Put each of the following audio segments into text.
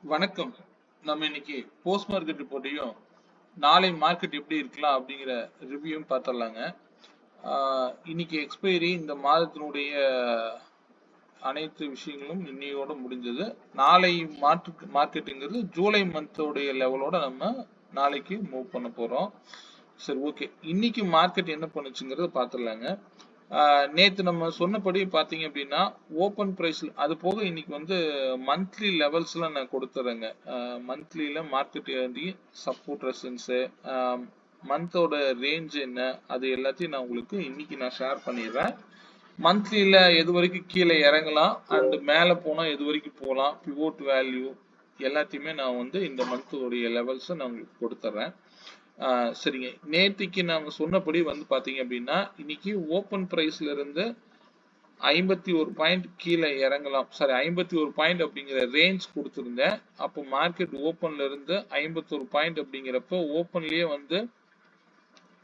வணக்கம். நம்ம இன்னைக்கு போஸ்ட் மார்க்கெட் ரிப்போர்ட்டையும் நாளை மார்க்கெட் எப்படி இருக்கலாம் அப்படிங்கிற ரிவ்யூவும் பார்த்துடலாங்க. இன்னைக்கு எக்ஸ்பைரி இந்த மாதத்தினுடைய அனைத்து விஷயங்களும் இன்னையோட முடிஞ்சது. நாளை மார்க்கெட்டுங்கிறது ஜூலை மந்தோடைய லெவலோட நம்ம நாளைக்கு மூவ் பண்ண போறோம். சரி, ஓகே. இன்னைக்கு மார்க்கெட் என்ன பண்ணுச்சுங்கிறத பார்த்துடலாங்க. நேத்து நம்ம சொன்னபடி பாத்தீங்க அப்படின்னா ஓப்பன் பிரைஸ் அது போக இன்னைக்கு வந்து மந்த்லி லெவல்ஸ்லாம் நான் கொடுத்துறேங்க. மந்த்லியில மார்க்கெட் ஏறி சப்போர்ட் ரெசிஸ்டன்ஸ் மந்தோட ரேஞ்ச் என்ன அது எல்லாத்தையும் நான் உங்களுக்கு இன்னைக்கு நான் ஷேர் பண்ணிடுறேன். மந்த்லியில எது வரைக்கும் கீழே இறங்கலாம் அண்ட் மேலே போனா எது வரைக்கும் போகலாம், பிவோட் வேல்யூ எல்லாத்தையுமே நான் வந்து இந்த மந்தோடைய லெவல்ஸை நான் உங்களுக்கு கொடுத்துட்றேன். சரிங்க, நேத்திக்கு நாம சொன்னபடி வந்து பாத்தீங்க அப்படின்னா இன்னைக்கு ஓப்பன் பிரைஸ்ல இருந்து 51 பாயிண்ட் கீழே இறங்கலாம். சாரி, 51 பாயிண்ட் அப்படிங்கிற ரேஞ்ச் கொடுத்துருந்தேன். அப்போ மார்க்கெட் ஓப்பன்ல இருந்து 51 பாயிண்ட் அப்படிங்கிறப்ப ஓப்பன்லயே வந்து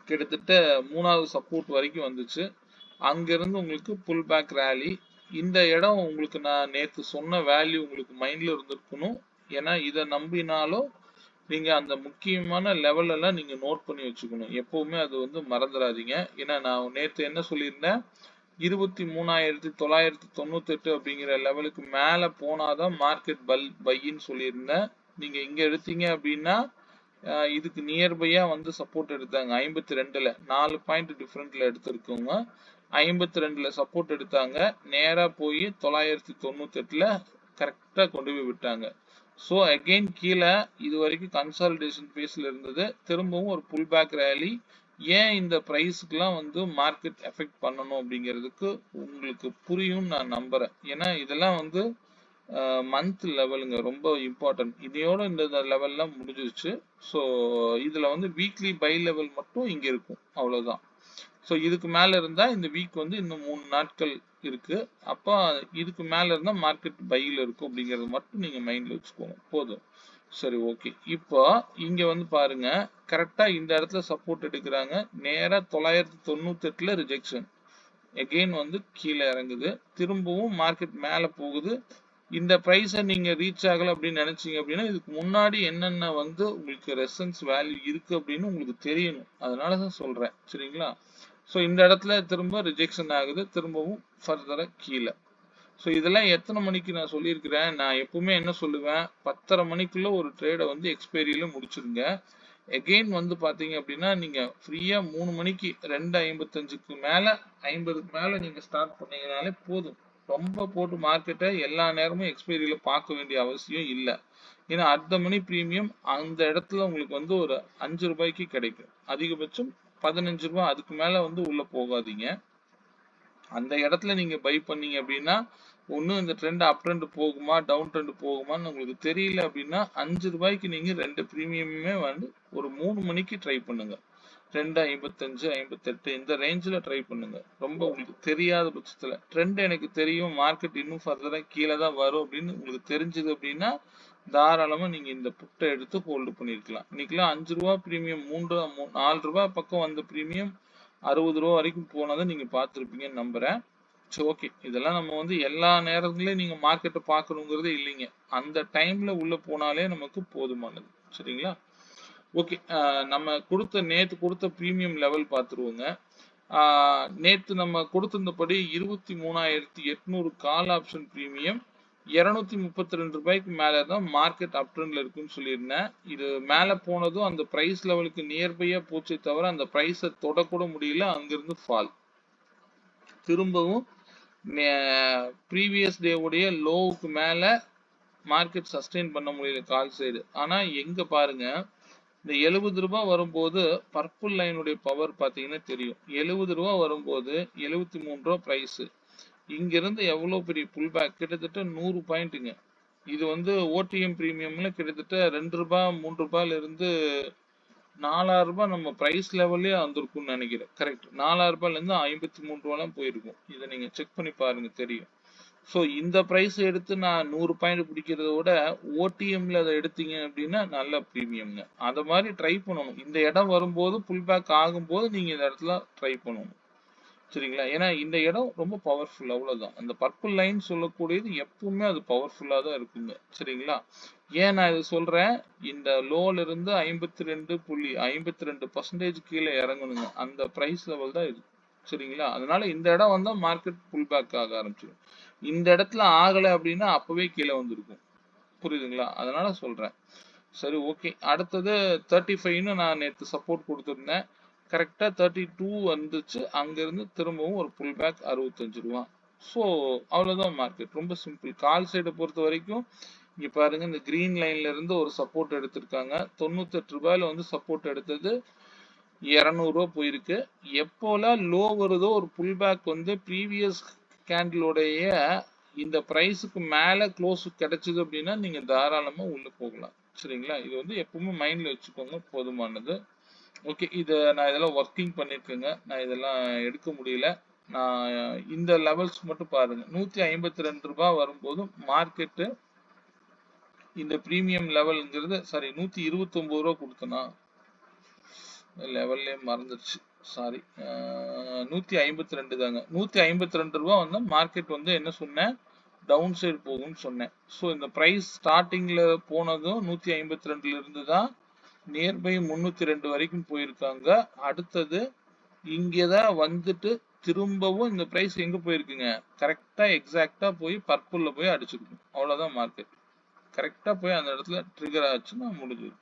கிட்டத்தட்ட 3வது சப்போர்ட் வரைக்கும் வந்துச்சு. அங்கிருந்து உங்களுக்கு புல் பேக் ரேலி. இந்த இடம் உங்களுக்கு நான் நேத்து சொன்ன வேல்யூ உங்களுக்கு மைண்ட்ல இருந்திருக்கணும். ஏன்னா இதை நம்பினாலும் நீங்க அந்த முக்கியமான லெவல் எல்லாம் நீங்க நோட் பண்ணி வச்சுக்கணும். எப்பவுமே அது வந்து மறந்துடாதீங்க. ஏன்னா நான் நேத்து என்ன சொல்லியிருந்தேன், 23,998 அப்படிங்கிற லெவலுக்கு மேல போனாதான் மார்க்கெட் பைன்னு சொல்லியிருந்தேன். நீங்க இங்க எடுத்தீங்க அப்படின்னா இதுக்கு நியர்பையா வந்து சப்போர்ட் எடுத்தாங்க. 52ல 4 பாயிண்ட் டிஃபரெண்ட்ல எடுத்திருக்கவங்க 52ல சப்போர்ட் எடுத்தாங்க. நேரா போய் 998ல கரெக்டா கொண்டு போய் விட்டாங்க. ஸோ அகெயின் கீழே இது வரைக்கும் கன்சாலிடேஷன் பேஸ்ல இருந்தது. திரும்பவும் ஒரு புல் பேக் ரேலி. ஏன் இந்த ப்ரைஸுக்கெல்லாம் வந்து மார்க்கெட் எஃபெக்ட் பண்ணணும் அப்படிங்கிறதுக்கு உங்களுக்கு புரியும் நான் நம்புறேன். ஏன்னா இதெல்லாம் வந்து மந்த் லெவலுங்க, ரொம்ப இம்பார்ட்டன்ட். இதையோட இந்த லெவல்லாம் முடிஞ்சிருச்சு. ஸோ இதுல வந்து வீக்லி பை லெவல் மட்டும் இங்க இருக்கும், அவ்வளவுதான். ஸோ இதுக்கு மேல இருந்தா இந்த வீக் வந்து இன்னும் 3 நாட்கள் இருக்கு. அப்போ இதுக்கு மேல இருந்தா மார்க்கெட் பையில இருக்கும் அப்படிங்கறது மட்டும் நீங்க மைண்ட்ல வச்சுக்கோங்க, போதும். சரி, ஓகே. இப்போ இங்க வந்து பாருங்க, கரெக்டா இந்த இடத்துல சப்போர்ட் எடுக்கிறாங்க. நேரா 998ல ரிஜெக்ஷன். எகெயின் வந்து கீழே இறங்குது. திரும்பவும் மார்க்கெட் மேல போகுது. இந்த பிரைஸை நீங்க ரீச் ஆகல அப்படின்னு நினைச்சீங்க அப்படின்னா இதுக்கு முன்னாடி என்னென்ன வந்து உங்களுக்கு ரெசன்ஸ் வேல்யூ இருக்கு அப்படின்னு உங்களுக்கு தெரியணும். அதனாலதான் சொல்றேன், சரிங்களா? ஸோ இந்த இடத்துல திரும்ப ரிஜெக்ஷன் ஆகுது, திரும்பவும் ஃபர்தரா கீழே. ஸோ இதெல்லாம் எத்தனை மணிக்கு நான் சொல்லியிருக்கிறேன், நான் எப்பவுமே என்ன சொல்லுவேன், 10:30 மணிக்குள்ள ஒரு ட்ரேடை வந்து எக்ஸ்பைரியில முடிச்சிருங்க. எகெயின் வந்து பாத்தீங்க அப்படின்னா நீங்க ஃப்ரீயா 3 மணிக்கு 2:55க்கு மேல 50க்கு மேல நீங்க ஸ்டார்ட் பண்ணீங்கனாலே போதும். ரொம்ப போட்டு மார்க்கெட்டை எல்லா நேரமும் எக்ஸ்பைரியில பார்க்க வேண்டிய அவசியம் இல்லை. ஏன்னா அடுத்த மணி பிரீமியம் அந்த இடத்துல உங்களுக்கு வந்து ஒரு 5 ரூபாய்க்கு கிடைக்கும். அதிகபட்சம் 15 ரூபாய், அதுக்கு மேல வந்து உள்ள போகாதீங்க. அந்த இடத்துல நீங்க பை பண்ணீங்க அப்படின்னா ஒன்னும் இந்த ட்ரெண்ட் அப் ட்ரெண்ட் போகுமா டவுன் ட்ரெண்ட் போகுமான்னு உங்களுக்கு தெரியல அப்படின்னா 5 ரூபாய்க்கு நீங்க 2 பிரீமியமுமே வந்து ஒரு 3 மணிக்கு ட்ரை பண்ணுங்க. 2:55, 58 இந்த ரேஞ்சில் ட்ரை பண்ணுங்க. ரொம்ப உங்களுக்கு தெரியாத பட்சத்துல ட்ரெண்ட் எனக்கு தெரியும், மார்க்கெட் இன்னும் ஃபர்தரா கீழே தான் வரும் அப்படின்னு உங்களுக்கு தெரிஞ்சது அப்படின்னா தாராளமா நீங்க இந்த புட்டை எடுத்து ஹோல்டு பண்ணிருக்கலாம். இன்னைக்கெல்லாம் 5 ரூபாய் பிரீமியம் 4 ரூபாய் பக்கம் வந்த பிரீமியம் 60 ரூபாய் வரைக்கும் போனதை நீங்க பார்த்துருப்பீங்கன்னு நம்புறேன். சரி, ஓகே. இதெல்லாம் நம்ம வந்து எல்லா நேரத்துலயும் நீங்க மார்க்கெட்டை பார்க்கணுங்கிறது இல்லைங்க. அந்த டைம்ல உள்ள போனாலே நமக்கு போதுமானது, சரிங்களா? ஓகே. நம்ம நேத்து கொடுத்த பிரீமியம் லெவல் பார்த்துருவோங்க. நேத்து நம்ம கொடுத்திருந்தபடி 23,800 கால் ஆப்ஷன் பிரீமியம் 232 ரூபாய்க்கு மேல தான் மார்க்கெட் அப் ட்ரெண்ட்ல இருக்குன்னு சொல்லியிருந்தேன். இது மேல போனதும் அந்த பிரைஸ் லெவலுக்கு நியர்பையா போச்சே தவிர அந்த பிரைஸை தொடக்கூட முடியல. அங்கிருந்து ஃபால். திரும்பவும் ப்ரீவியஸ் டே உடைய லோவுக்கு மேல மார்க்கெட் சஸ்டெயின் பண்ண முடியல கால் சைடு. ஆனா எங்க பாருங்க, இந்த 70 ரூபாய் வரும்போது பர்பிள் லைனுடைய பவர் பாத்தீங்கன்னா தெரியும். 70 ரூபாய் வரும்போது 73 ரூபாய் பிரைஸ். இங்கிருந்து எவ்வளவு பெரிய புல் பேக், கிட்டத்தட்ட 100 பாயிண்ட்டுங்க. இது வந்து ஓடிஎம் பிரீமியம்ல கிட்டத்தட்ட 2 ரூபாய் 3 ரூபாயில இருந்து 4,000 ரூபாய் நம்ம பிரைஸ் லெவல்லே வந்திருக்கும்னு நினைக்கிறேன். கரெக்ட், 4,000 ரூபாயில இருந்து 53 ரூபாய்லாம் போயிருக்கும். இதை நீங்க செக் பண்ணி பாருங்க, தெரியும். ஸோ இந்த பிரைஸ் எடுத்து நான் 100 பாயிண்ட் பிடிக்கிறத விட ஓடிஎம்ல அதை எடுத்தீங்க அப்படின்னா நல்ல ப்ரீமியம்ங்க. அதை மாதிரி ட்ரை பண்ணணும். இந்த இடம் வரும்போது புல் பேக் ஆகும்போது நீங்க இந்த இடத்துல ட்ரை பண்ணணும். சரிங்களா? ஏன்னா இந்த இடம் ரொம்ப பவர்ஃபுல் அவ்வளவுதான். அந்த பர்பிள் லைன் சொல்லக்கூடியது எப்பவுமே அது பவர்ஃபுல்லா தான் இருக்குங்க. சரிங்களா? ஏன் நான் இத சொல்றேன்? இந்த லோல இருந்து 52.52% கீழ இறங்கணுங்க. அந்த பிரைஸ் லெவல் தான் இது. சரிங்களா? அதனால இந்த இடம் வந்தா மார்க்கெட் புல் பேக் ஆக ஆரம்பிச்சிடும். இந்த இடத்துல ஆகல அப்படின்னா அப்பவே கீழ வந்திருக்கும். புரியுதுங்களா? அதனால சொல்றேன். சரி, ஓகே. அடுத்தது 35ன்னு நான் நேத்து சப்போர்ட் குடுத்திருந்தேன். கரெக்ட்டா 32 வந்துச்சு. அங்கிருந்து திரும்பவும் ஒரு புல் பேக் ரூ. 65. ஸோ அவ்வளவுதான் மார்க்கெட். ரொம்ப சிம்பிள். கால் சைட பொறுத்தவரைக்கும் இங்க பாருங்க, இந்த கிரீன் லைன்ல இருந்து ஒரு சப்போர்ட் எடுத்திருக்காங்க. ரூ. 98ல வந்து சப்போர்ட் எடுத்தது ரூ. 200 போயிருக்கு. எப்போலாம் லோ வருதோ ஒரு புல் பேக் வந்து ப்ரீவியஸ் கேண்டிலோடைய இந்த பிரைஸுக்கு மேல க்ளோஸ் கிடைச்சது அப்படின்னா நீங்க தாராளமா உள்ள போகலாம். சரிங்களா? இது வந்து எப்பவுமே மைண்ட்ல வச்சுக்கோங்க, போதுமானது. ஓகே. நான் இதெல்லாம் ஒர்க்கிங் பண்ணிருக்கேங்க. நான் இதெல்லாம் எடுக்க முடியல. நான் இந்த லெவல்ஸ் மட்டும் பாருங்க. ரூ. 152 வரும்போது மார்க்கெட்டு இந்த பிரீமியம் லெவல்ங்கிறது சாரி ரூ. 129 குடுத்தனா? லெவல்லே மறந்துருச்சு. சாரி. 152 தாங்க. ரூ. 152 வந்தா மார்க்கெட் வந்து என்ன சொன்னேன்? டவுன் சைடு போகும்னு சொன்னேன். ஸோ இந்த பிரைஸ் ஸ்டார்டிங்ல போனதும் 152ல இருந்து தான் நியர்பை 302 வரைக்கும் போயிருக்காங்க. அடுத்தது இங்க தான் வந்துட்டு திரும்பவும் இந்த பிரைஸ் எங்க போயிருக்குங்க? கரெக்ட்டா எக்ஸாக்ட்டா போய் பர்பிள்ல போய் அடிச்சிருக்கும். அவ்வளவுதான் மார்க்கெட். கரெக்ட்டா போய் அந்த இடத்துல ட்ரிகர் ஆச்சுன்னா முடிஞ்சது.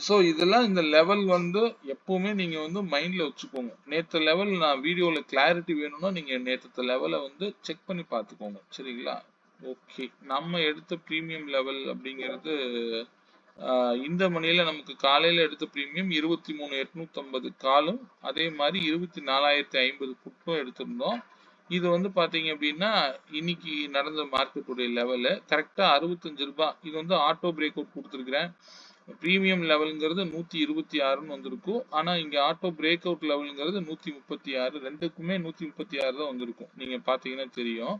ஸோ இதெல்லாம் இந்த லெவல் வந்து எப்பவுமே நீங்க வந்து மைண்ட்ல வச்சுக்கோங்க. நேத்து லெவல் நான் வீடியோல கிளாரிட்டி வேணும்னா நீங்க நேத்து லெவல வந்து செக் பண்ணி பார்த்துக்கோங்க. சரிங்களா? ஓகே. நம்ம எடுத்த பிரீமியம் லெவல் அப்படிங்கிறது இந்த மணியில நமக்கு காலையில எடுத்த பிரீமியம் 23,850 காலும், அதே மாதிரி 24,050 புட்டும் எடுத்திருந்தோம். இது வந்து பாத்தீங்க அப்படின்னா இன்னைக்கு நடந்த மார்க்கெட்டுடைய லெவலு கரெக்டா ரூ. 65. இது வந்து ஆட்டோ பிரேக் அவுட் கொடுத்துருக்கிறேன். பிரீமியம் லெவல்ங்கிறது 126ன்னு வந்திருக்கும். ஆனா இங்க ஆட்டோ பிரேக் அவுட் லெவல்ங்கிறது 136. ரெண்டுக்குமே 136 தான் வந்திருக்கும். நீங்க பாத்தீங்கன்னா தெரியும்.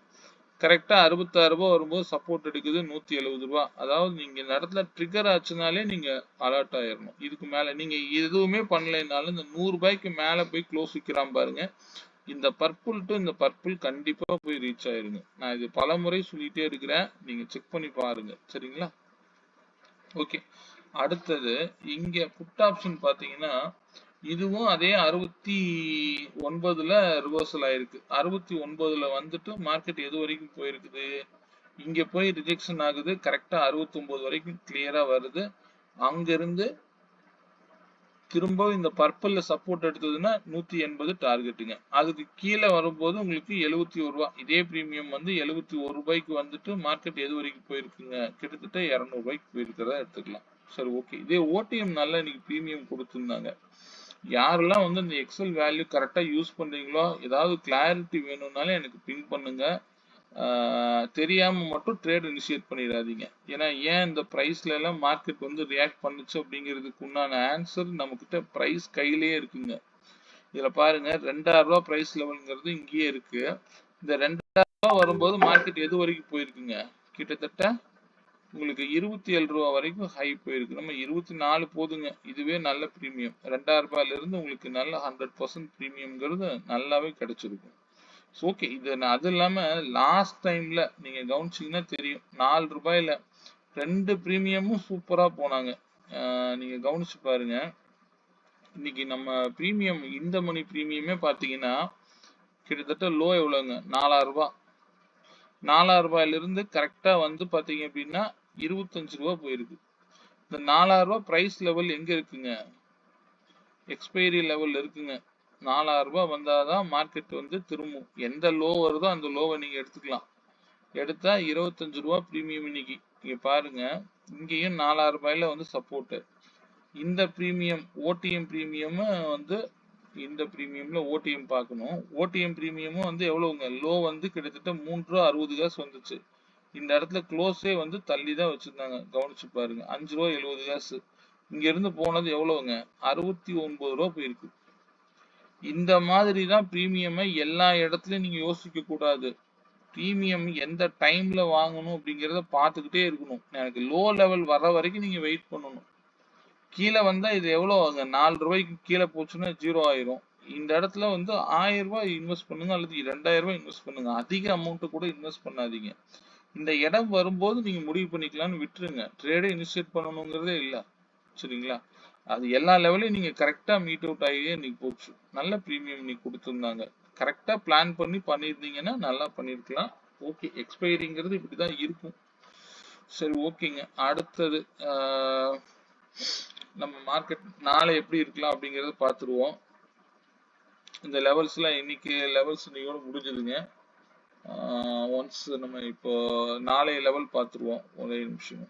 கரெக்டா ரூ. 66 வரும்போது சப்போர்ட் எடுக்குது ரூ. 170. அதாவது நீங்க இந்த இடத்துல ட்ரிகர் ஆச்சுனாலே நீங்க அலர்ட் ஆயிரணும். இதுக்கு மேல நீங்க எதுவுமே பண்ணலைனாலும் இந்த ரூ. 100க்கு மேல போய் க்ளோஸ் விக்கிறான் பாருங்க. இந்த பர்பிள் டு இந்த பர்பிள் கண்டிப்பா போய் ரீச் ஆயிருங்க. நான் இது பல முறை சொல்லிட்டே இருக்கிறேன். நீங்க செக் பண்ணி பாருங்க. சரிங்களா? ஓகே. அடுத்தது இங்க புட் ஆப்ஷன் பாத்தீங்கன்னா இதுவும் அதே 69ல ரிவர்சல் ஆயிருக்கு. 69ல வந்துட்டு மார்க்கெட் எது வரைக்கும் போயிருக்குது? இங்க போய் ரிஜெக்ஷன் ஆகுது. கரெக்டா 69 வரைக்கும் கிளியரா வருது. அங்கிருந்து திரும்ப இந்த பர்பிள்ல சப்போர்ட் எடுத்ததுன்னா 180 டார்கெட்டுங்க. அதுக்கு கீழே வரும்போது உங்களுக்கு ரூ. 71. இதே பிரீமியம் வந்து ரூ. 71 வந்துட்டு மார்க்கெட் எது வரைக்கும் போயிருக்குங்க? கிட்டத்தட்ட ரூ. 200 போயிருக்கிறதா எடுத்துக்கலாம். சரி, ஓகே. இதே ஓடிஎம் நல்லா இன்னைக்கு பிரீமியம் கொடுத்திருந்தாங்க. யாரெல்லாம் வந்து இந்த எக்ஸல் வேல்யூ கரெக்டா யூஸ் பண்றீங்களோ, ஏதாவது கிளாரிட்டி வேணும்னாலே எனக்கு பிங் பண்ணுங்க. தெரியாம மட்டும் ட்ரேட் இனிஷியேட் பண்ணிடாதீங்க. ஏன்னா ஏன் இந்த பிரைஸ்ல எல்லாம் மார்க்கெட் வந்து ரியாக்ட் பண்ணுச்சு அப்படிங்கிறதுக்கு உண்டான ஆன்சர் நம்ம கிட்ட பிரைஸ் கையிலேயே இருக்குங்க. இதுல பாருங்க ரூ. 2000 பிரைஸ் லெவல்ங்கிறது இங்கேயே இருக்கு. இந்த ரூ. 2000 வரும்போது மார்க்கெட் எது வரைக்கும் போயிருக்குங்க? கிட்டத்தட்ட உங்களுக்கு ரூ. 27 வரைக்கும் ஹை போயிருக்கு. நம்ம 24 போதுங்க. இதுவே நல்ல பிரீமியம். ரூ. 2000 இருந்து உங்களுக்கு நல்ல 100% பிரீமியம்ங்கிறது நல்லாவே கிடைச்சிருக்கும். ஓகே. அது இல்லாம லாஸ்ட் டைம்ல நீங்க கவனிச்சீங்கன்னா தெரியும். ரூ. 4ல 2 பிரீமியமும் சூப்பரா போனாங்க. நீங்க கவனிச்சு பாருங்க. இன்னைக்கு நம்ம பிரீமியம் இந்த மணி பிரீமியமே பாத்தீங்கன்னா கிட்டத்தட்ட லோ எவ்வளவுங்க? ரூ. 4000. ரூ. 4000 இருந்து கரெக்டா வந்து பாத்தீங்க அப்படின்னா ரூ. 25 போயிருக்கு. இந்த ரூ. 4000 பிரைஸ் லெவல் எங்க இருக்குங்க? எக்ஸ்பைரி லெவல் இருக்குங்க. ரூ. 4000 வந்தாதான் மார்க்கெட் வந்து திரும்பும். எந்த லோ வருதோ அந்த லோவை நீங்க எடுத்துக்கலாம். எடுத்தா ரூ. 25 பிரீமியம் இன்னைக்கு. இங்க பாருங்க. இங்கேயும் ரூ. 4000 வந்து சப்போர்ட். இந்த பிரீமியம் ஓடிஎம் பிரீமியம் வந்து இந்த பிரீமியம்ல ஓடிஎம் பார்க்கணும். ஓடிஎம் பிரீமியமும் வந்து எவ்வளவுங்க? லோ வந்து கிட்டத்தட்ட 3.60 வந்துச்சு. இந்த இடத்துல க்ளோஸே வந்து தள்ளி தான் வச்சிருந்தாங்க. கவனிச்சு பாருங்க. ரூ. 5.70. இங்க இருந்து போனது எவ்வளவுங்க? ரூ. 69 போயிருக்கு. இந்த மாதிரி தான் பிரீமியமை எல்லா இடத்துலயும் நீங்க யோசிக்க கூடாது. பிரீமியம் எந்த டைம்ல வாங்கணும் அப்படிங்கிறத பார்த்துக்கிட்டே இருக்கணும். எனக்கு லோ லெவல் வர வரைக்கும் நீங்க வெயிட் பண்ணணும். கீழே வந்தா இது எவ்வளோ ஆகுங்க? ரூ. 4க்கு கீழே போச்சுன்னா 0 ஆயிரும். இந்த இடத்துல வந்து ரூ. 1000 இன்வெஸ்ட் பண்ணுங்க அல்லது ரூ. 2000 இன்வெஸ்ட் பண்ணுங்க. அதிக அமௌண்ட் கூட இன்வெஸ்ட் பண்ணாதீங்க. இந்த இடம் வரும்போது நீங்க முடிவு பண்ணிக்கலாம்னு விட்டுருங்க. ட்ரேடே இனிஷியேட் பண்ணணுங்கிறதே இல்ல. சரிங்களா? அது எல்லா லெவலையும் நீங்க கரெக்ட்டா மீட் அவுட் ஆகியே இன்னைக்கு போச்சு. நல்ல பிரீமியம் இன்னைக்கு குடுத்திருந்தாங்க. கரெக்ட்டா பிளான் பண்ணி பண்ணியிருந்தீங்கன்னா நல்லா பண்ணியிருக்கலாம். ஓகே. எக்ஸ்பைரிங்கிறது இப்படிதான் இருக்கும். சரி ஓகேங்க. அடுத்தது நம்ம மார்க்கெட் நாளை எப்படி இருக்கலாம் அப்படிங்கறத பார்த்துருவோம். இந்த லெவல்ஸ்லாம் இன்னைக்கு லெவல்ஸ் இன்னையோட முடிஞ்சதுங்க. ஒன்ஸ் நம்ம இப்போ நாளைய லெவல் பார்த்துருவோம். ஒரே நிமிஷம்.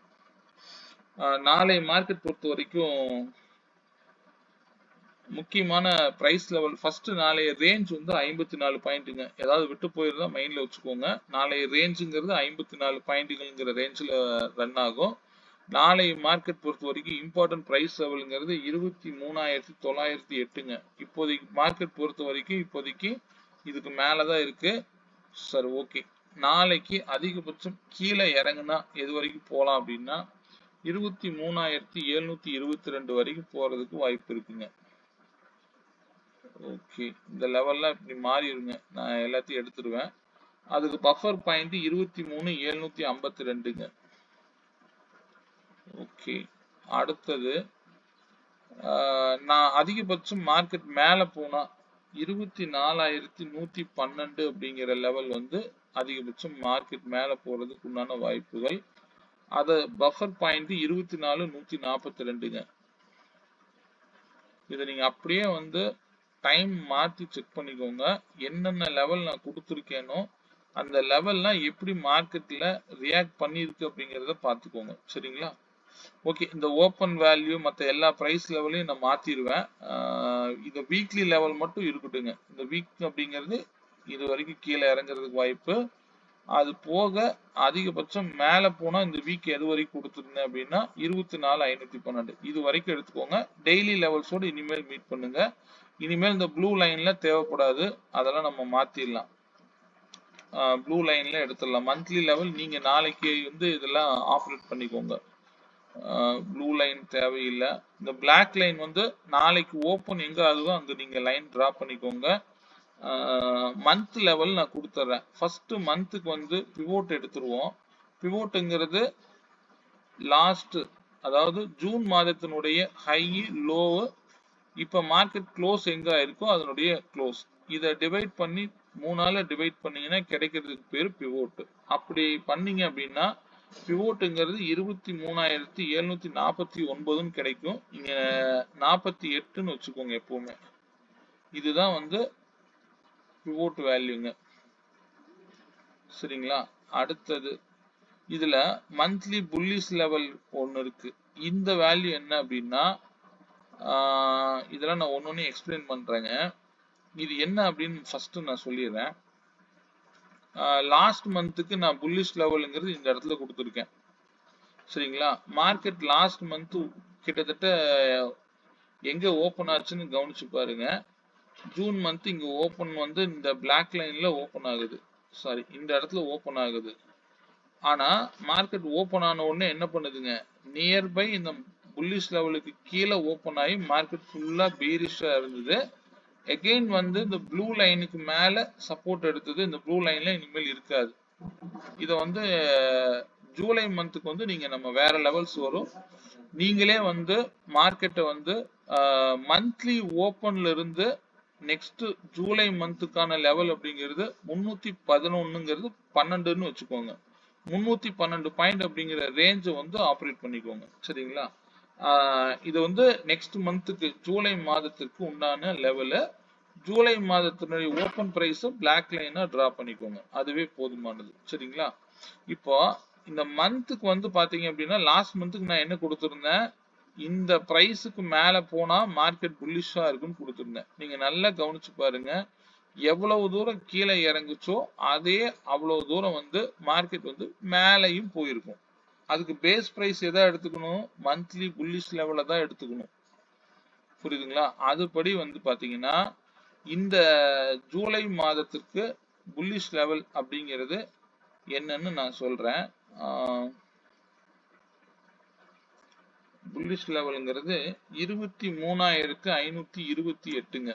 நாளை மார்க்கெட் பொறுத்த வரைக்கும் முக்கியமான பிரைஸ் லெவல் ஃபர்ஸ்ட் நாளைய ரேஞ்ச் வந்து 54 பாயிண்ட்டுங்க. ஏதாவது விட்டு போயிருந்தா மைண்ட்ல வச்சுக்கோங்க. நாளைய ரேஞ்சுங்கிறது 54 பாயிண்ட்டுங்கிற ரேஞ்சில் ரன் ஆகும். நாளை மார்க்கெட் பொறுத்த வரைக்கும் இம்பார்ட்டன்ட் பிரைஸ் லெவலுங்கிறது 23,908ங்க. இப்போதைக்கு மார்க்கெட் பொறுத்த வரைக்கும் இப்போதைக்கு இதுக்கு மேலதான் இருக்கு. சரி ஓகே. நாளைக்கு அதிகபட்சம் கீழே இறங்குனா எது வரைக்கும் போலாம் அப்படின்னா 23,722 வரைக்கும் போறதுக்கு வாய்ப்பு இருக்குங்க. ஓகே. இந்த லெவல்லாம் இப்படி மாறிடுங்க. நான் எல்லாத்தையும் எடுத்துருவேன். அதுக்கு பஃபர் பாயிண்ட் 23,752ங்க. ஓகே. அடுத்தது நான் அதிகபட்சம் மார்க்கெட் மேல போனா 24,112 அப்படிங்கிற லெவல் வந்து அதிகபட்சம் மார்க்கெட் மேல போறதுக்கு உண்டான வாய்ப்புகள். அத பஃபர் பாயிண்ட் 24,142ங்க. இதை நீங்க அப்படியே வந்து டைம் மாத்தி செக் பண்ணிக்கோங்க. என்னென்ன லெவல் நான் கொடுத்துருக்கேனோ அந்த லெவல்லாம் எப்படி மார்க்கெட்ல ரியாக்ட் பண்ணிருக்கு அப்படிங்கறத பார்த்துக்கோங்க. சரிங்களா? ஓகே. இந்த ஓப்பன் வேல்யூ மற்ற எல்லா பிரைஸ் லெவலையும் நான் மாத்திடுவேன். இந்த வீக்லி லெவல் மட்டும் இருக்கட்டுங்க. இந்த வீக் அப்படிங்கிறது இது வரைக்கும் கீழே இறங்குறதுக்கு வாய்ப்பு. அது போக அதிகபட்சம் மேல போனா இந்த வீக் எது வரைக்கும் கொடுத்துருந்தேன் அப்படின்னா 24,512 இது வரைக்கும் எடுத்துக்கோங்க. டெய்லி லெவல்ஸோட இனிமேல் மீட் பண்ணுங்க. இனிமேல் இந்த ப்ளூ லைன்ல தேவைப்படாது. அதெல்லாம் நம்ம மாத்திடலாம். ப்ளூ லைன்ல எடுத்துடலாம். மந்த்லி லெவல் நீங்க நாளைக்கு வந்து இதெல்லாம் ஆப்ரேட் பண்ணிக்கோங்க. ப்ளூ லைன் தேவையில்லை. இந்த பிளாக் லைன் வந்து நாளைக்கு ஓப்பன் எங்க ஆகுதோ அங்க நீங்க லைன் டிரா பண்ணிக்கோங்க. மந்த் லெவல் நான் கொடுத்துட்றேன். ஃபர்ஸ்ட் மந்த்துக்கு வந்து பிவோட் எடுத்துருவோம். பிவோட்டுங்கிறது லாஸ்ட், அதாவது ஜூன் மாதத்தினுடைய ஹை லோ, இப்ப மார்க்கெட் க்ளோஸ் எங்க ஆயிருக்கோ அதனுடைய க்ளோஸ். இதை டிவைட் பண்ணி 3ஆல டிவைட் பண்ணீங்கன்னா கிடைக்கிறதுக்கு பேரு பிவோட். அப்படி பண்ணீங்க அப்படின்னா பிவோட்டுங்கிறது 23,749 கிடைக்கும். இங்க 48ன்னு வச்சுக்கோங்க எப்பவுமே. இதுதான் வந்து பிவோட் வேல்யூங்க. சரிங்களா? அடுத்தது இதுல மந்த்லி புல்லிஷ் லெவல் ஒன்னு இருக்கு. இந்த வேல்யூ என்ன அப்படின்னா இதெல்லாம் நான் ஒன்னொன்னு எக்ஸ்பிளைன் பண்றேங்க. இது என்ன அப்படின்னு ஃபர்ஸ்ட் நான் சொல்லிடுறேன். லாஸ்ட் மந்த்துக்கு நான் புல்லிஷ் லெவலுங்கிறது இந்த இடத்துல கொடுத்துருக்கேன். சரிங்களா? மார்க்கெட் லாஸ்ட் மந்த் கிட்டத்தட்ட எங்க ஓபன் ஆச்சுன்னு கவனிச்சு பாருங்க. ஜூன் மந்த் இங்க ஓபன் வந்து இந்த பிளாக் லைன்ல ஓபன் ஆகுது. சாரி, இந்த இடத்துல ஓபன் ஆகுது. ஆனா மார்க்கெட் ஓபன் ஆன உடனே என்ன பண்ணுதுங்க, நியர்பை இந்த புல்லிஷ் லெவலுக்கு கீழே ஓபன் ஆகி மார்க்கெட் ஃபுல்லா பீரிஷா இருந்தது. எகெயின் வந்து இந்த ப்ளூ லைனுக்கு மேல சப்போர்ட் எடுத்தது. இந்த ப்ளூ லைன்ல இனிமேல் இருக்காது. இத வந்து ஜூலை மந்த்துக்கு வந்து நீங்க நம்ம வேற லெவல்ஸ் வரும். நீங்களே வந்து மார்க்கெட்டை வந்து மந்த்லி ஓப்பன்ல இருந்து நெக்ஸ்ட் ஜூலை மந்த்துக்கான லெவல் அப்படிங்கிறது 311ங்கிறது 12ன்னு வச்சுக்கோங்க. 312 பாயிண்ட் அப்படிங்கிற ரேஞ்சை வந்து ஆப்ரேட் பண்ணிக்கோங்க. சரிங்களா? இது வந்து நெக்ஸ்ட் மந்த்துக்கு ஜூலை மாதத்திற்கு உண்டான லெவலு. ஜூலை மாதத்தினுடைய ஓப்பன் பிரைஸ் பிளாக் லைனா டிரா பண்ணிக்கோங்க. அதுவே போதுமானது. சரிங்களா? இப்போ இந்த மந்த்துக்கு வந்து பாத்தீங்க அப்படின்னா லாஸ்ட் மந்த்துக்கு நான் என்ன கொடுத்திருந்தேன், இந்த பிரைஸுக்கு மேல போனா மார்க்கெட் புல்லிஷா இருக்குன்னு கொடுத்திருந்தேன். நீங்க நல்லா கவனிச்சு பாருங்க. எவ்வளவு தூரம் கீழே இறங்குச்சோ அதே அவ்வளவு தூரம் வந்து மார்க்கெட் வந்து மேலையும் போயிருக்கும். அதுக்கு பேஸ் பிரைஸ் எதா எடுத்துக்கணும், மந்த்லி புல்லிஷ் லெவல தான் எடுத்துக்கணும். புரியுதுங்களா? அதுபடி வந்து பாத்தீங்கன்னா இந்த ஜூலை மாதத்திற்கு புல்லிஷ் லெவல் அப்படிங்கிறது என்னன்னு நான் சொல்றேன். புல்லிஷ் லெவல்ங்கிறது 23,528ங்க.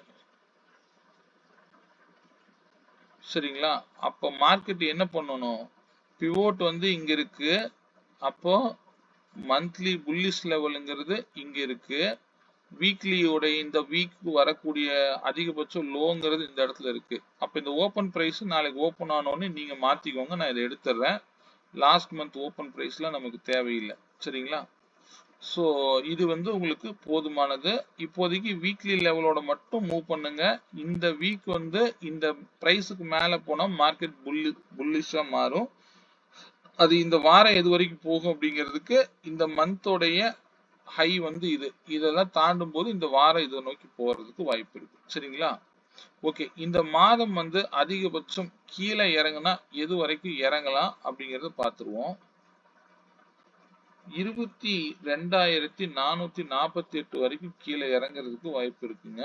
சரிங்களா? அப்போ மார்க்கெட் என்ன பண்ணணும்? பிவோட் வந்து இங்க இருக்கு. அப்போ மந்த்லி புல்லிஷ் லெவலுங்கிறது இங்க இருக்கு. வீக்லியோட இந்த வீக் வரக்கூடிய அதிகபட்ச லோங்கிறது இந்த இடத்துல இருக்கு. அப்ப இந்த ஓப்பன் பிரைஸ் நாளைக்கு ஓப்பன் ஆனோடனே நீங்க மாத்திக்கோங்க. நான் இதை எடுத்துடுறேன். லாஸ்ட் மந்த் ஓப்பன் பிரைஸ்ல நமக்கு தேவையில்லை. சரிங்களா? ஸோ இது வந்து உங்களுக்கு போதுமானது. இப்போதைக்கு வீக்லி லெவலோட மட்டும் மூவ் பண்ணுங்க. இந்த வீக் வந்து இந்த பிரைஸுக்கு மேல போனா மார்க்கெட் புல்லிஷா மாறும். அது இந்த வாரம் எது வரைக்கும் போகும் அப்படிங்கிறதுக்கு இந்த மந்தோடைய ஹை வந்து இதெல்லாம் தாண்டும் போது இந்த வாரம் இதை நோக்கி போறதுக்கு வாய்ப்பு இருக்கு. சரிங்களா? ஓகே, இந்த மாதம் வந்து அதிகபட்சம் கீழே இறங்குனா எது வரைக்கும் இறங்கலாம் அப்படிங்கறத பார்த்துருவோம். 22,448 வரைக்கும் கீழே இறங்குறதுக்கு வாய்ப்பு இருக்குங்க.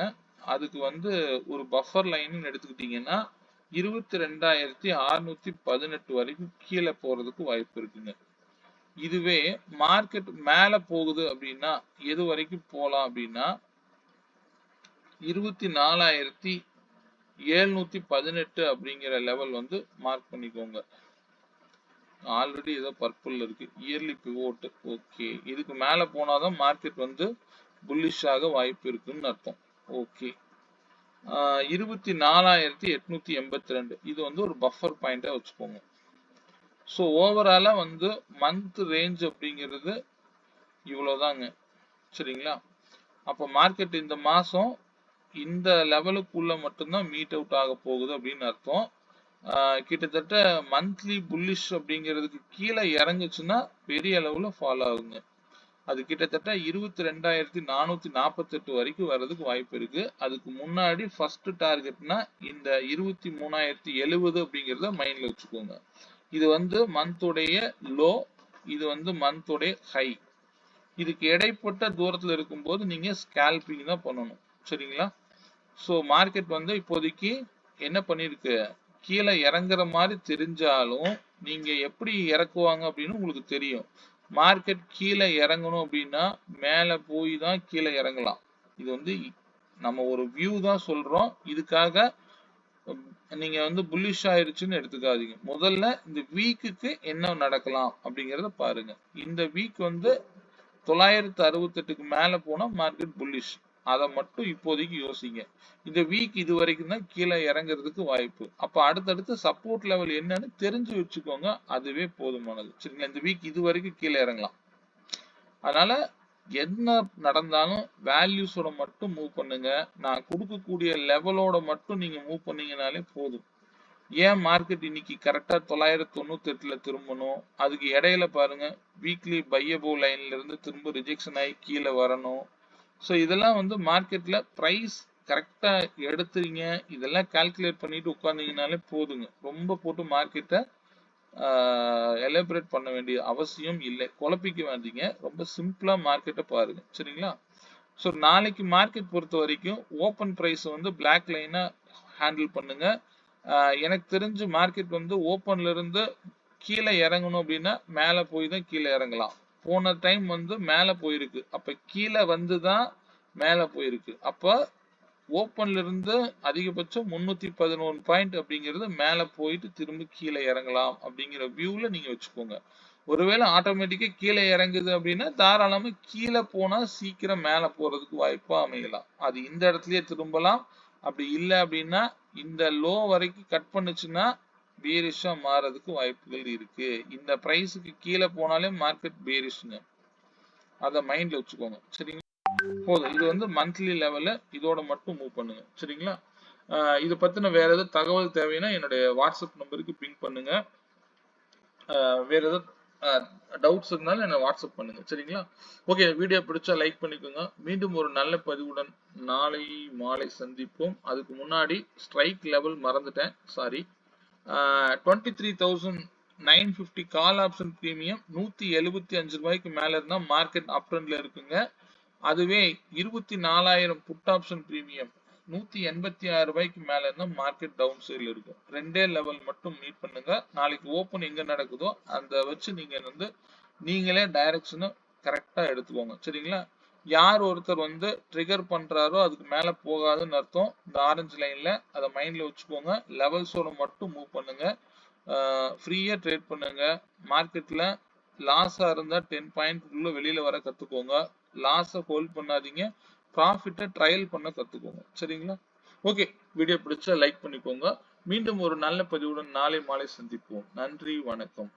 அதுக்கு வந்து ஒரு பஃபர் லைன் எடுத்துக்கிட்டீங்கன்னா 22,618 வரைக்கும் கீழே போறதுக்கு வாய்ப்பு இருக்குங்க. இதுவே மார்க்கெட் மேல போகுது அப்படின்னா எது வரைக்கும் போலாம் அப்படின்னா 24,718 அப்படிங்கிற லெவல் வந்து மார்க் பண்ணிக்கோங்க. ஆல்ரெடி ஏதோ பர்பிள் இருக்கு. Yearly pivot. ஓகே, இதுக்கு மேல போனாதான் மார்க்கெட் வந்து புல்லிஷாக வாய்ப்பு இருக்குன்னு அர்த்தம். ஓகே, 24,882 இது வந்து ஒரு பஃபர் பாயிண்டா வச்சுக்கோங்க. ஸோ ஓவராலா வந்து மந்த் ரேஞ்ச் அப்படிங்கிறது இவ்வளவுதாங்க. சரிங்களா? அப்போ மார்க்கெட் இந்த மாசம் இந்த லெவலுக்குள்ள மட்டும்தான் மீட் அவுட் ஆக போகுது அப்படின்னு அர்த்தம். கிட்டத்தட்ட மந்த்லி புல்லிஷ் அப்படிங்கிறதுக்கு கீழே இறங்குச்சுன்னா பெரிய அளவுல ஃபாலோ ஆகுங்க. அது கிட்டத்தட்ட 22,448 வரைக்கும் வர்றதுக்கு வாய்ப்பு இருக்கு. அதுக்கு முன்னாடி ஃபர்ஸ்ட் டார்கெட்னா இந்த 23,070 அப்படிங்கிறத மைண்ட்ல வச்சுக்கோங்க. இது வந்து மந்தோடைய லோ, இது வந்து மந்தோடைய ஹை. இதுக்கு இடைப்பட்ட தூரத்துல இருக்கும்போது நீங்க ஸ்கேல்பிங் தான் பண்ணணும். சரிங்களா? ஸோ மார்க்கெட் வந்து இப்போதைக்கு என்ன பண்ணிருக்கு, கீழே இறங்குற மாதிரி தெரிஞ்சாலும் நீங்க எப்படி இறக்குவாங்க அப்படின்னு உங்களுக்கு தெரியும். மார்க்கெட் கீழே இறங்கணும் அப்படின்னா மேல போய் தான் கீழே இறங்கலாம். இது வந்து நம்ம ஒரு வியூ தான் சொல்றோம். இதுக்காக நீங்க வந்து புல்லிஷ் ஆயிருச்சுன்னு எடுத்துக்காதீங்க. முதல்ல இந்த வீக்குக்கு என்ன நடக்கலாம் அப்படிங்கறத பாருங்க. இந்த வீக் வந்து 968க்கு மேல போனா மார்க்கெட் புல்லிஷ். அதை மட்டும் இப்போதைக்கு யோசிங்க. இந்த வீக் இது வரைக்கும் தான் கீழே இறங்குறதுக்கு வாய்ப்பு. அப்ப அடுத்தடுத்து சப்போர்ட் லெவல் என்னன்னு தெரிஞ்சு வச்சுக்கோங்க. அதுவே போதுமானது. சரிங்களா? இந்த வீக் இது வரைக்கும் கீழே இறங்கலாம். அதனால என்ன நடந்தாலும் வேல்யூஸோட மட்டும் மூவ் பண்ணுங்க. நான் கொடுக்கக்கூடிய லெவலோட மட்டும் நீங்க மூவ் பண்ணீங்கனாலே போதும். ஏன் மார்க்கெட் இன்னைக்கு கரெக்டா 998ல திரும்பணும்? அதுக்கு இடையில பாருங்க வீக்லி பையபிள் லைன்ல இருந்து திரும்ப ரிஜெக்ஷன் ஆகி கீழே வரணும். ஸோ இதெல்லாம் வந்து மார்க்கெட்ல பிரைஸ் கரெக்டா எடுத்துறீங்க, இதெல்லாம் கால்குலேட் பண்ணிட்டு உட்கார்ந்தீங்கனாலே போதுங்க. ரொம்ப போட்டு மார்க்கெட்டை எலாபரேட் பண்ண வேண்டிய அவசியம் இல்லை. குழப்பிக்க வேண்டிங்க. ரொம்ப சிம்பிளா மார்க்கெட்டை பாருங்க. சரிங்களா? ஸோ நாளைக்கு மார்க்கெட் பொறுத்த வரைக்கும் ஓப்பன் பிரைஸ் வந்து பிளாக் லைனை ஹேண்டில் பண்ணுங்க. எனக்கு தெரிஞ்சு மார்க்கெட் வந்து ஓப்பன்ல இருந்து கீழே இறங்கணும் அப்படின்னா மேல போய் தான் கீழே இறங்கலாம். போன டைம் வந்து மேல போயிருக்கு. அப்ப கீழே வந்து தான் மேல போயிருக்கு. அப்ப ஓப்பன்ல இருந்து அதிகபட்சம் 311 பாயிண்ட் அப்படிங்கிறது மேல போயிட்டு திரும்ப கீழே இறங்கலாம் அப்படிங்கிற வியூல நீங்க வச்சுக்கோங்க. ஒருவேளை ஆட்டோமேட்டிக்கா கீழே இறங்குது அப்படின்னா தாராளமா கீழே போனா சீக்கிரம் மேல போறதுக்கு வாய்ப்பா அமையலாம். அது இந்த இடத்துலயே திரும்பலாம். அப்படி இல்லை அப்படின்னா இந்த லோ வரைக்கும் கட் பண்ணுச்சுன்னா பேரிஷா மாறதுக்கு வாய்ப்புகள் இருக்கு. இந்த பிரைஸுக்கு கீழே போனாலே மார்க்கெட் பேரிஷ்ங்க. அதை மைண்ட்ல வச்சுக்கோங்க. சரிங்களா? போதும். இது வந்து மந்த்லி லெவல்ல இதோட மட்டும் மூவ் பண்ணுங்க. சரிங்களா? இது பத்தின வேற ஏதாவது தகவல் தேவைன்னா என்னுடைய வாட்ஸ்அப் நம்பருக்கு பிங் பண்ணுங்க. வேற ஏதாவது டவுட்ஸ் இருந்தாலும் என்ன வாட்ஸ்அப் பண்ணுங்க. சரிங்களா? ஓகே, வீடியோ பிடிச்சா லைக் பண்ணிக்கோங்க. மீண்டும் ஒரு நல்ல பதிவுடன் நாளை மாலை சந்திப்போம். அதுக்கு முன்னாடி ஸ்ட்ரைக் லெவல் மறந்துட்டேன், சாரி. 23,950 கால் ஆப்ஷன் பிரீமியம் 175 ரூபாய்க்கு மேல இருந்தா மார்க்கெட் அப் ட்ரெண்ட்ல இருக்குங்க. அதுவே 24,000 புட் ஆப்ஷன் பிரீமியம் 186 ரூபாய்க்கு மேல இருந்தா மார்க்கெட் டவுன் சைட்ல இருக்கும். ரெண்டே லெவல் மட்டும் மீட் பண்ணுங்க. நாளைக்கு ஓப்பன் எங்க நடக்குதோ அந்த வச்சு நீங்க வந்து நீங்களே டைரக்ஷனை கரெக்டா எடுத்துக்கோங்க. சரிங்களா? யார் ஒருத்தர் வந்து ட்ரிகர் பண்றாரோ அதுக்கு மேல போகாதுன்னு அர்த்தம். இந்த ஆரஞ்சு லைன்ல அதை மைண்ட்ல வச்சுக்கோங்க. லெவல்ஸோட மட்டும் மூவ் பண்ணுங்க. ஃப்ரீயா ட்ரேட் பண்ணுங்க. மார்க்கெட்ல லாஸா இருந்தா 10 பாயிண்ட்குள்ள வெளியில வர கத்துக்கோங்க. லாஸை ஹோல்ட் பண்ணாதீங்க. ப்ராஃபிட்டை ட்ரையல் பண்ண கத்துக்கோங்க. சரிங்களா? ஓகே, வீடியோ பிடிச்சா லைக் பண்ணிக்கோங்க. மீண்டும் ஒரு நல்ல பதிவுடன் நாளை மாலை சந்திப்போம். நன்றி, வணக்கம்.